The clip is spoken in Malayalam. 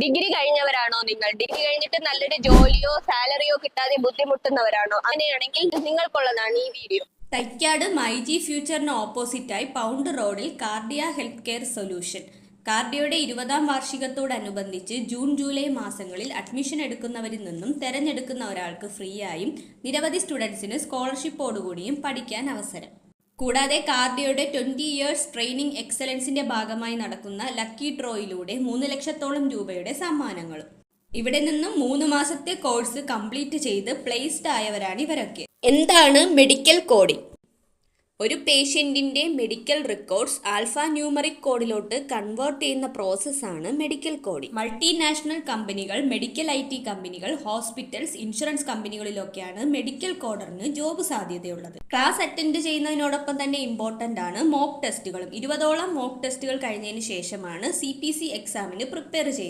ഡിഗ്രി കഴിഞ്ഞവരാണോ നിങ്ങൾ? ഡിഗ്രി കഴിഞ്ഞിട്ട് നല്ലൊരു ജോലിയോ സാലറിയോ കിട്ടാതെ ബുദ്ധിമുട്ടുന്നവരാണോ? അങ്ങനെയാണെങ്കിൽ നിങ്ങൾക്കുള്ളതാണ് ഈ വീഡിയോ. തൈക്കാട് മൈജി ഫ്യൂച്ചറിന് ഓപ്പോസിറ്റായി പൗണ്ട് റോഡിൽ കാർഡിയ ഹെൽത്ത് കെയർ സൊല്യൂഷൻ. കാർഡിയയുടെ 20ാം വാർഷികത്തോടനുബന്ധിച്ച് ജൂൺ ജൂലൈ മാസങ്ങളിൽ അഡ്മിഷൻ എടുക്കുന്നവരിൽ നിന്നും തെരഞ്ഞെടുക്കുന്ന ഒരാൾക്ക് ഫ്രീയായും നിരവധി സ്റ്റുഡൻസിന് സ്കോളർഷിപ്പോടുകൂടിയും പഠിക്കാൻ അവസരം. കൂടാതെ കാർഡിയയുടെ 20 ഇയേഴ്സ് ട്രെയിനിങ് എക്സലൻസിന്റെ ഭാഗമായി നടക്കുന്ന ലക്കി ഡ്രോയിലൂടെ 3 ലക്ഷത്തോളം രൂപയുടെ സമ്മാനങ്ങളും. ഇവിടെ നിന്നും 3 മാസത്തെ കോഴ്സ് കംപ്ലീറ്റ് ചെയ്ത് പ്ലേസ്ഡ് ആയവരാണ് ഇവരൊക്കെ. എന്താണ് മെഡിക്കൽ കോഡിംഗ്? ഒരു പേഷ്യന്റിന്റെ മെഡിക്കൽ റെക്കോർഡ്സ് ആൽഫ ന്യൂമറിക് കോഡിലോട്ട് കൺവേർട്ട് ചെയ്യുന്ന പ്രോസസ്സാണ് മെഡിക്കൽ കോഡിംഗ്. മൾട്ടിനാഷണൽ കമ്പനികൾ, മെഡിക്കൽ IT കമ്പനികൾ, ഹോസ്പിറ്റൽസ്, ഇൻഷുറൻസ് കമ്പനികളിലൊക്കെയാണ് മെഡിക്കൽ കോഡറിന് ജോബ് സാധ്യതയുള്ളത്. ക്ലാസ് അറ്റൻഡ് ചെയ്യുന്നതിനോടൊപ്പം തന്നെ ഇമ്പോർട്ടൻ്റ് ആണ് മോക്ക് ടെസ്റ്റുകളും. 20ഓളം മോക്ക് ടെസ്റ്റുകൾ കഴിഞ്ഞതിന് ശേഷമാണ് CPC എക്സാമിന് പ്രിപ്പയർ ചെയ്യുന്നത്.